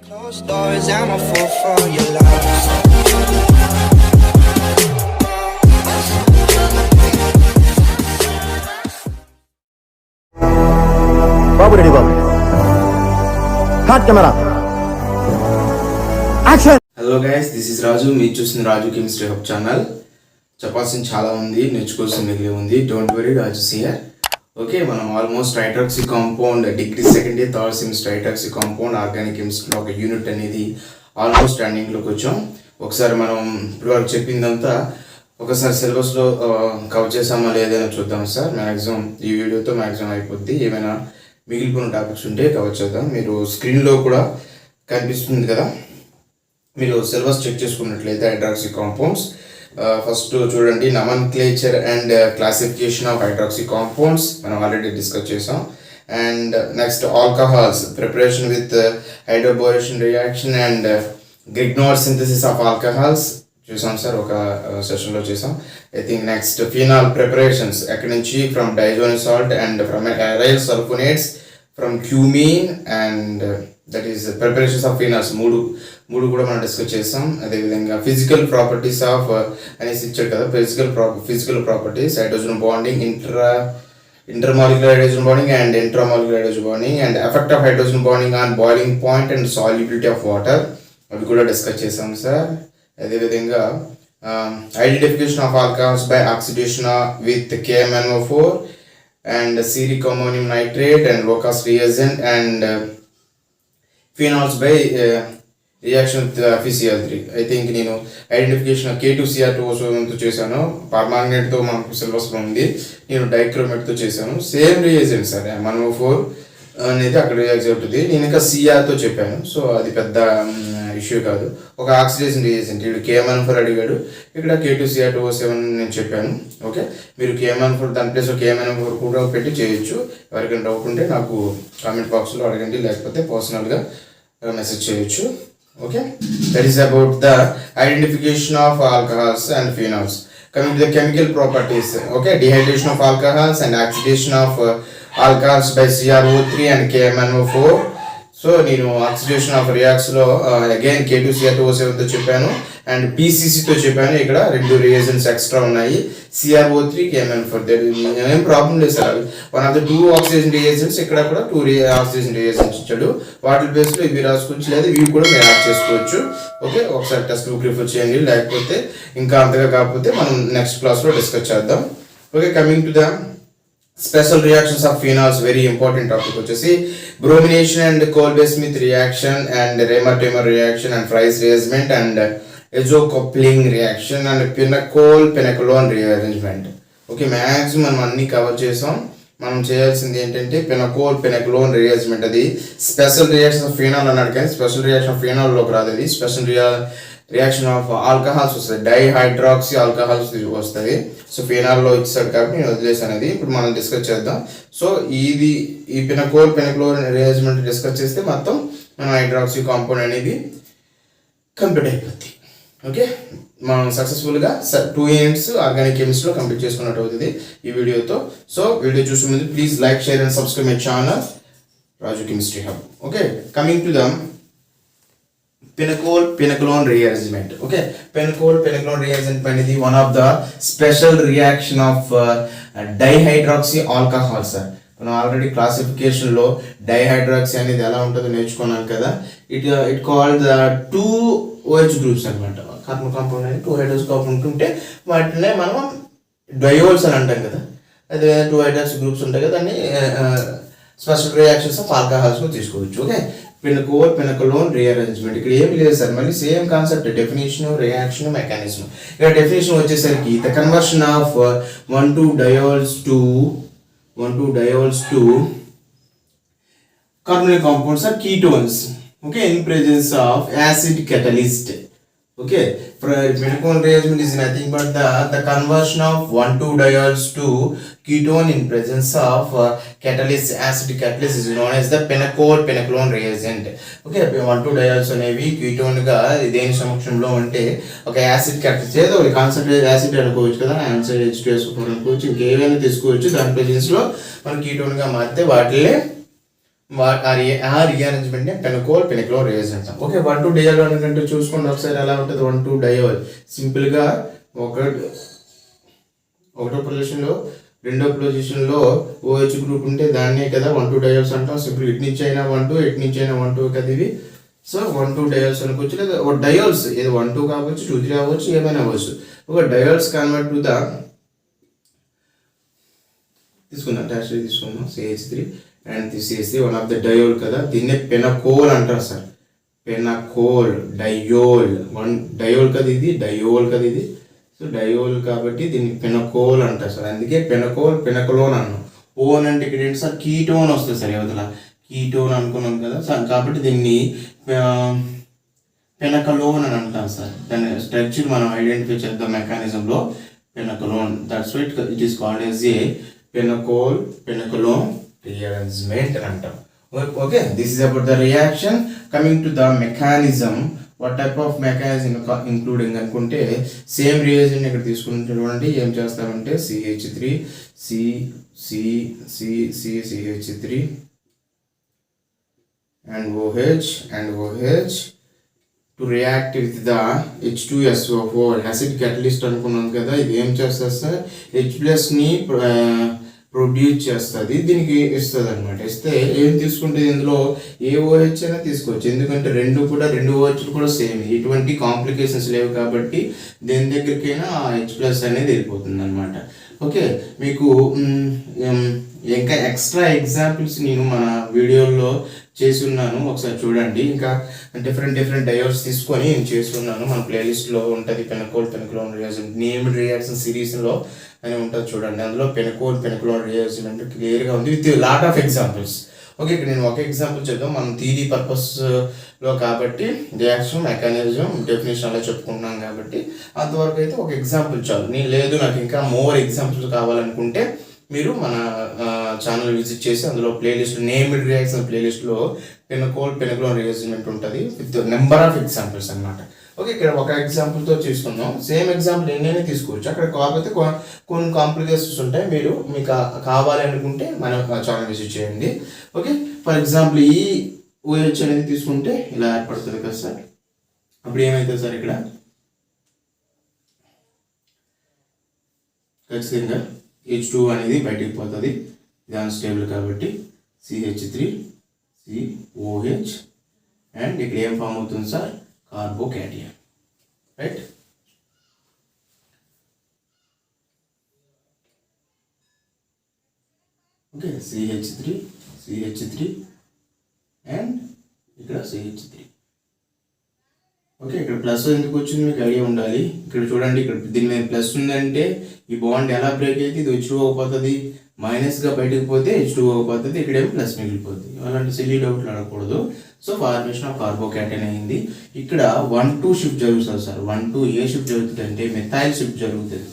Closed doors, I'm a fool for your love. Babu ready Babu hot camera action. Hello guys, this is Raju. మీరు చూసిన రాజు chemistry hub channel. చెప్పాల్సింది చాలా ఉంది, నేర్చుకోవాల్సింది మిగిలి ఉంది. Don't worry, Raju sir. Okay, మనం almost hydroxy compound degree second year third semester hydroxy compound organic కెమిస్ట్రీలో ఒక యూనిట్ అనేది ఆల్మోస్ట్ ఎండింగ్లోకి వచ్చాం. ఒకసారి మనం ఇప్పుడు చెప్పిందంతా ఒకసారి సిలబస్లో కవర్ చేసామా లేదని చూద్దాం సార్. మ్యాక్సిమం ఈ వీడియోతో మ్యాక్సిమం అయిపోద్ది. ఏమైనా మిగిలిపోయిన టాపిక్స్ ఉంటే కవర్ చేద్దాం. మీరు స్క్రీన్లో కూడా కనిపిస్తుంది కదా, మీరు సిలబస్ చెక్ చేసుకున్నట్లయితే హైడ్రాక్సీ కాంపౌండ్స్ ఫస్ట్ చూడండి. Nomenclature and classification of hydroxy compounds మనం ఆల్రెడీ డిస్కస్ చేసాం. And next alcohols, preparation with hydroboration reaction and Grignard synthesis of alcohols చూసాం సార్, ఒక సెషన్లో చేసాం. I think next phenol preparations ఎక్కడి నుంచి, from diazonium salt and from aryl sulphonates, from cumene and that is preparations of phenols. మూడు కూడా మనం discuss చేస్తాం. అదేవిధంగా ఫిజికల్ ప్రాపర్టీస్ ఆఫ్ అనేసి ఇచ్చాడు కదా, physical properties, hydrogen bonding, intermolecular hydrogen bonding and intramolecular hydrogen bonding, and effect of hydrogen bonding on boiling point and solubility of water అవి కూడా డిస్కస్ చేసాం సార్. అదేవిధంగా identification of alcohols by oxidation with KMnO4 and ceric ammonium nitrate and Lucas reagent and phenols by reaction with FeCl3. I think నేను identification K2Cr2O7తో చేశాను. పర్మాంగనేట్తో మనకు సిలబస్లో ఉంది. నేను డైక్రోమేట్తో చేశాను. సేమ్ రియేజెంట్ సార్, MnO4 అనేది అక్కడ రియాక్ట్ అవుతుంది. నేను ఇంకా Crతో చెప్పాను, సో అది పెద్ద ఇష్యూ కాదు. ఒక ఆక్సిడేషన్ రియేజెంట్, ఇక్కడ KMnO4 అడిగాడు, ఇక్కడ K2Cr2O7 నేను చెప్పాను. ఓకే, మీరు KMnO4 దాని ప్లేస్లో KMnO4 కూడా పెట్టి చేయొచ్చు. ఎవరికైనా డౌట్ ఉంటే నాకు కామెంట్ బాక్స్లో అడగండి, లేకపోతే పర్సనల్గా మెసేజ్ చేయొచ్చు. Okay, that is about the identification of alcohols and phenols. Coming to the chemical properties, okay, dehydration of alcohols and oxidation of alcohols by CrO3 and KMnO4. So నేను oxidation of రియాక్ట్స్లో again K2Cr2O7తో చెప్పాను and PCCతో చెప్పాను. ఇక్కడ రెండు reagents extra ఉన్నాయి, CrO3, KMnO4. ఏం problem లేదు sir. One of the 2 oxygen reagents, ఇక్కడ కూడా 2 ఆక్సిజన్ రియేజెంట్స్ ఇచ్చాడు. వాటి బేస్లో ఇవి రాసుకోవచ్చు, లేదా ఇవి కూడా మీరు యాడ్ చేసుకోవచ్చు. ఓకే, ఒకసారి టెస్ట్ బుక్ రిఫర్ చేయండి, లేకపోతే ఇంకా అంతగా కాకపోతే మనం నెక్స్ట్ క్లాస్లో డిస్కస్ చేద్దాం. Okay, coming to the special reactions of phenols, very important topic వచ్చేసి bromination and Kolbe Schmitt reaction and Reimer Tiemann reaction and Fries rearrangement and azo coupling reaction and pinacol pinacolone rearrangement. Okay, maximum మనం అన్ని cover చేసాం. మనం చేయాల్సింది ఏంటంటే pinacol pinacolone rearrangement. అది special reaction of phenol అన్నాడు, కానీ స్పెషల్ రియాక్షన్ ఆఫ్ ఫినాల్లోకి రాదు. అది స్పెషల్ రియాక్షన్ ఆఫ్ ఆల్కహాల్స్ వస్తుంది, డైహైడ్రాక్సీ ఆల్కహాల్స్ వస్తుంది. సో ఫినాల్లో ఇచ్చాడు కాబట్టి నేను వదిలేసాను. అది ఇప్పుడు మనం డిస్కస్ చేద్దాం. సో ఈ పెనక్లోర్ రియాజ్మెంట్ డిస్కస్ చేస్తే మొత్తం మన హైడ్రాక్సీ కాంపౌండ్ అనేది కంప్లీట్ అయిపోద్ది. ఓకే, మనం సక్సెస్ఫుల్గా 2 యూనిట్స్ ఆర్గానిక్ కెమిస్ట్రీలో కంప్లీట్ చేసుకున్నట్టు అవుతుంది ఈ వీడియోతో. సో వీడియో చూసే ముందు please like, share and subscribe my channel Raju chemistry hub. Okay, coming to the pinacol pinacolone rearrangement. Okay, pinacol pinacolone rearrangement అనేది one of the special reaction of dihydroxy alcohol sir. మనం already క్లాసిఫికేషన్లో dihydroxy అనేది ఎలా ఉంటుందో నేర్చుకున్నాం కదా. It called the 2 OH groups అనమాట. Carbon compound అనేది 2 హైడ్రోక్సీ కాంపౌండ్ ఉంటే వాటినే మనం డయోల్స్ అని అంటాం కదా. అదే 2 హైడ్రాక్సీ గ్రూప్స్ ఉంటాయి కదా, దాన్ని స్పెషల్ రియాక్షన్స్ ఆఫ్ ఆల్కహాల్స్లో తీసుకోవచ్చు. Okay, pinacol pinacolone rearrangement. ఇక్కడ ఏమి లేదు సార్, మళ్ళీ same concept, definition, reaction, mechanism. ఇక్కడ డెఫినేషన్ వచ్చేసరికి the conversion of 1,2 diols to carbonyl compounds are ketones. Okay, in presence of acid catalyst. Okay, pinacol rearrangement is nothing but the conversion of 1,2 diols to ketone in presence of catalyst, acid catalyst is known as the pinacol-పెనకలోన్ reagent. Okay, 1,2 diols అనేవి ketone గా దేని సమక్షంలో అంటే ఒక acid catalyst, ఏదో ఒక concentrated acid అనుకోవచ్చు కదా, యాసిడ్ H2SO4 అనుకోవచ్చు, ఇంకేమైనా తీసుకోవచ్చు. దాని ప్రెజెన్స్ లో మన ketone గా మారితే వాటినే ఆ రీఅరేంజ్మెంట్ని పెనకోల్ పెనక్లోర్ రియేజ్ అంటాం. ఓకే, 1,2 డయోల్ అనుకుంటే చూసుకోండి ఒకసారి ఎలా ఉంటుంది. 1,2 డయోల్ సింపుల్గా ఒకటో పొజిషన్లో రెండో పొజిషన్లో OH గ్రూప్ ఉంటే దాన్నే కదా 1,2 డయోల్స్ అంటాం. సింపుల్ ఇటు నుంచి అయినా 1,2 ఇటు నుంచి అయినా 1,2 కదా ఇవి. సో 1,2 డయోల్స్ అనుకోవచ్చు, లేదా ఒక డయోల్స్ ఏదో 1,2 కావచ్చు, 2,3 అవ్వచ్చు, ఏమైనా అవ్వచ్చు. ఒక డయోల్స్ కన్వర్ట్ టు ద తీసుకుందాం, టాషరీ తీసుకుందాం, CH3 and CH3 one of the diol కదా, దీన్నే పెనకోల్ అంటారు సార్. పెనకోల్ డయోల్ డయోల్ కదా ఇది, డయోల్ కదా ఇది. సో డయోల్ కాబట్టి దీన్ని పెనకోల్ అంటారు సార్. అందుకే పెనకోల్ పెనకలోన్ అన్నాం. ఓన్ అంటే ఇక్కడ ఏంటి సార్, కీటోన్ వస్తుంది సార్. యువతల కీటోన్ అనుకున్నాం కదా సార్, కాబట్టి దీన్ని పెనకలోన్ అని అంటాం సార్. దాని స్ట్రక్చర్ మనం ఐడెంటిఫై చేద్దాం మెకానిజంలో. Pinacolone, that's why it is called as a pinacol pinacolone rearrangement అని అంటాం. Okay, this is about the reaction. Coming to the mechanism, what type of mechanism including అనుకుంటే సేమ్ రియేజెంట్ ఇక్కడ తీసుకుంటే చూడండి ఏం చేస్తామంటే CH3 CH3 and OH to react with the H2SO4 acid catalyst అనుకున్నాం కదా. ఇది ఏం చేస్తుంది సార్, H+ని ప్రొడ్యూస్ చేస్తుంది, దీనికి ఇస్తుంది అనమాట. ఇస్తే ఏం తీసుకుంటే ఇందులో ఏ OH అయినా తీసుకోవచ్చు, ఎందుకంటే రెండు OH కూడా సేమ్, ఎటువంటి కాంప్లికేషన్స్ లేవు కాబట్టి దేని దగ్గరికైనా H+ అనేది వెళ్ళిపోతుంది అనమాట. ఓకే, మీకు ఇంకా ఎక్స్ట్రా ఎగ్జాంపుల్స్ నేను మన వీడియోలో చేసి ఉన్నాను, ఒకసారి చూడండి. ఇంకా డిఫరెంట్ డయోల్స్ తీసుకొని నేను చేసి ఉన్నాను, మన ప్లేలిస్ట్లో ఉంటుంది. పెనకోల్ రియాక్షన్ నేమ్డ్ రియాక్షన్ సిరీస్లో అని ఉంటుంది చూడండి. అందులో పెనకోల్ రియాక్షన్ అంటే క్లియర్గా ఉంది with lot of examples. Okay, ఇక్కడ నేను ఒక ఎగ్జాంపుల్ చెప్తాం, మనం థియరీ పర్పస్లో కాబట్టి రియాక్షన్ మెకానిజం డెఫినేషన్ అలా చెప్పుకుంటున్నాం కాబట్టి అంతవరకు అయితే ఒక ఎగ్జాంపుల్ చాలు. నేను లేదు నాకు ఇంకా మోర్ ఎగ్జాంపుల్స్ కావాలనుకుంటే మీరు మన ఛానల్ విజిట్ చేసి అందులో ప్లేలిస్ట్ నేమ్డ్ రియాక్షన్ ప్లేలిస్ట్లో పెనకోల్ రియాక్షన్ ఉంటుంది విత్ నెంబర్ ఆఫ్ ఎగ్జాంపుల్స్ అనమాట. ఓకే, ఇక్కడ ఒక ఎగ్జాంపుల్తో తీసుకుందాం. సేమ్ ఎగ్జాంపుల్ ఎన్నైనా తీసుకోవచ్చు, అక్కడ కాకపోతే కొన్ని కాంప్లికేషన్స్ ఉంటాయి. మీకు కావాలి అనుకుంటే మన ఛానల్ విజిట్ చేయండి. ఓకే, ఫర్ ఎగ్జాంపుల్ ఈ OH అనేది తీసుకుంటే ఇలా ఏర్పడుతుంది కదా సార్. అప్పుడు ఏమవుతుంది సార్, ఇక్కడ ఖచ్చితంగా H2 అనేది బయటికి పోతుంది, ఇది అన్స్టేబుల్ కాబట్టి CH3 COH అండ్ ఇక్కడ ఏం ఫామ్ అవుతుంది sir, carbocation, right. Okay, CH3 and ఇక్కడ CH3. ఓకే, ఇక్కడ ప్లస్ ఎందుకు వచ్చింది మీకు ఐడియా ఉండాలి. ఇక్కడ చూడండి, ఇక్కడ దీని మీద ప్లస్ ఉందంటే ఈ బాండ్ ఎలా బ్రేక్ అయితే ఇది H2O పోతుంది, మైనస్గా బయటకు పోతే H2O పోతుంది, ఇక్కడేమో ప్లస్ మిగిలిపోతుంది. అలాంటి సిల్లీ డౌట్లు అడగకూడదు. సో ఫార్మేషన్ ఆఫ్ కార్బోకేటయాన్ అయింది. ఇక్కడ 1,2 షిఫ్ట్ జరుగుతుంది సార్. 1,2 ఏ షిఫ్ట్ జరుగుతుంది అంటే మిథైల్ షిఫ్ట్ జరుగుతుంది.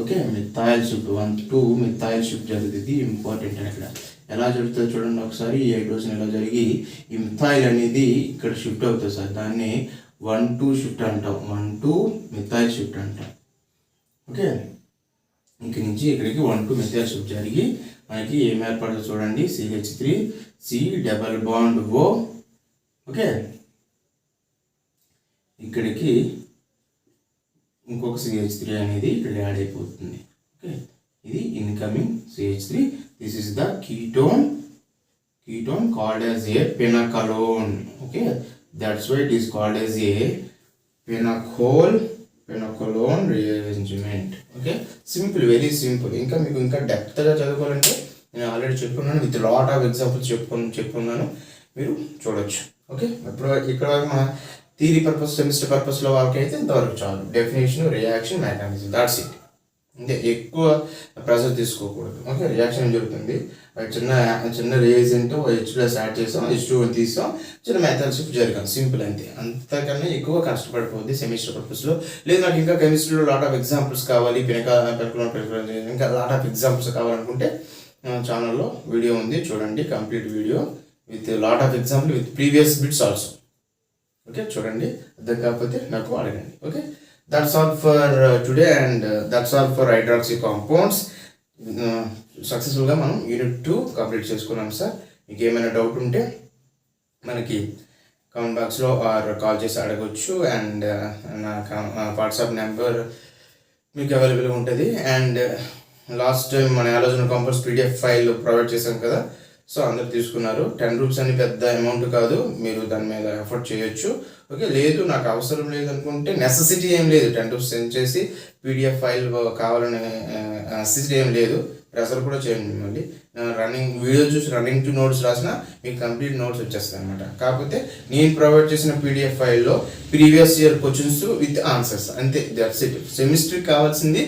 Okay, methyl shift 1,2 methyl shift జరుగుతుంది. ఇంపార్టెంట్ అని ఇక్కడ ఎలా జరుగుతుంది చూడండి ఒకసారి. ఈ హైడ్రోజన్ ఎలా జరిగి ఈ మిథైల్ అనేది ఇక్కడ షిఫ్ట్ అవుతుంది సార్. దాన్ని 1,2 షిఫ్ట్ అంటాం, 1,2 మిథైల్ షిఫ్ట్ అంటాం. ఓకే, ఇక్కడి నుంచి ఇక్కడికి 1,2 మిథైల్ షిఫ్ట్ జరిగి మనకి ఏం ఏర్పడుతుంది చూడండి, CH3 C double bond O. Okay, ఇక్కడికి ఇంకొక CH3 అనేది ఇక్కడ యాడ్ అయిపోతుంది. ఓకే, ఇది incoming CH3. This is the ketone called as a pinacolone. Okay, that's why it is called as a pinacolone rearrangement. Okay, simple, very simple. ఇంకా మీకు ఇంకా డెప్త్గా చదువుకోవాలంటే నేను ఆల్రెడీ చెప్పుకున్నాను, విత్ లాట్ ఆఫ్ ఎగ్జాంపుల్స్ చెప్పుకున్నాను, మీరు చూడొచ్చు. ఓకే, ఇప్పుడు ఇక్కడ మన థియరీ పర్పస్ సెమిస్టర్ పర్పస్లో వాళ్ళకి అయితే ఇంతవరకు చాలు. Definition, reaction, mechanism, that's it. అంటే ఎక్కువ ప్రెషర్ తీసుకోకూడదు. ఓకే, రియాక్షన్ ఏం జరుగుతుంది, చిన్న రియేజెంట్ H+ యాడ్ చేసాం, H2 తీసాం, చిన్న మెథడ్ షిఫ్ట్ జరిగాం, సింపుల్ అంతే. అంతకన్నా ఎక్కువ కష్టపడిపోద్ది సెమిస్టర్ పర్పస్లో. లేదు నాకు ఇంకా కెమిస్ట్రీలో లాట్ ఆఫ్ ఎగ్జాంపుల్స్ కావాలి, ఇంకా లాట్ ఆఫ్ ఎగ్జాంపుల్స్ కావాలనుకుంటే ఛానల్లో వీడియో ఉంది చూడండి, complete video with lot of example with previous bits also. Okay, చూడండి, అర్థం కాకపోతే నాకు అడగండి. Okay, that's all for today and that's all for hydroxy compounds. సక్సెస్ఫుల్గా మనం యూనిట్ 2 కంప్లీట్ చేసుకున్నాం సార్. మీకు ఏమైనా డౌట్ ఉంటే మనకి కామెంట్ బాక్స్లో ఆర్ కాల్ చేసి అడగొచ్చు. అండ్ నా వాట్సాప్ నెంబర్ మీకు అవైలబుల్గా ఉంటుంది. అండ్ లాస్ట్ టైం మన ఆలోచన కాంపోస్ PDF ఫైల్ ప్రొవైడ్ చేశాం కదా, సో అందరు తీసుకున్నారు. 10 రూపీస్ అని పెద్ద అమౌంట్ కాదు, మీరు దాని మీద ఎఫర్ట్ చేయొచ్చు. ఓకే, లేదు నాకు అవసరం లేదు అనుకుంటే నెసెసిటీ ఏం లేదు, 10 రూపీస్ సెండ్ చేసి PDF ఫైల్ కావాలనే నెసెసిటీ ఏం లేదు. ప్రెజర్ కూడా చేయండి. మళ్ళీ రన్నింగ్ వీడియో చూసి రన్నింగ్ టు నోట్స్ రాసిన మీకు కంప్లీట్ నోట్స్ వచ్చేస్తాయి అనమాట. కాకపోతే నేను ప్రొవైడ్ చేసిన PDF ఫైల్లో previous year questions with answers అంతే, దట్స్ ఇట్. సెమిస్టర్కి కావాల్సింది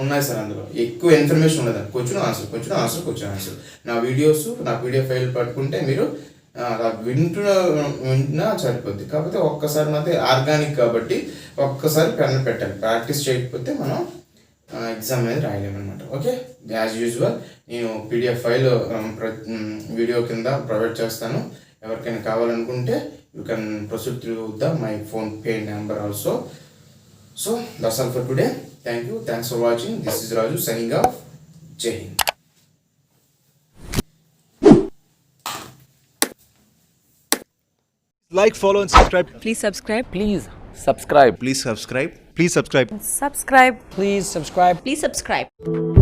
ఉన్నాయి సార్, అందులో ఎక్కువ ఇన్ఫర్మేషన్ ఉండదు. Question answer. నా వీడియోస్ నా PDF ఫైల్ పట్టుకుంటే మీరు వింటున్నా సరిపోద్ది. కాకపోతే ఒక్కసారి మాత్రం ఆర్గానిక్ కాబట్టి ఒక్కసారి పెన్ పెట్టాలి. ప్రాక్టీస్ చేయకపోతే మనం ఎగ్జామ్ అనేది రాయలేమన్నమాట. ఓకే, యాజ్ యూజువల్ నేను PDF ఫైల్ వీడియో కింద ప్రొవైడ్ చేస్తాను. ఎవరికైనా కావాలనుకుంటే you can proceed through the my PhonePe number also. So that's all for today. Thanks for watching. This is Raju signing off. Jai Hind. Like, follow and subscribe. Please subscribe. Please subscribe. Please subscribe. Please subscribe. Subscribe. Please subscribe. Please subscribe.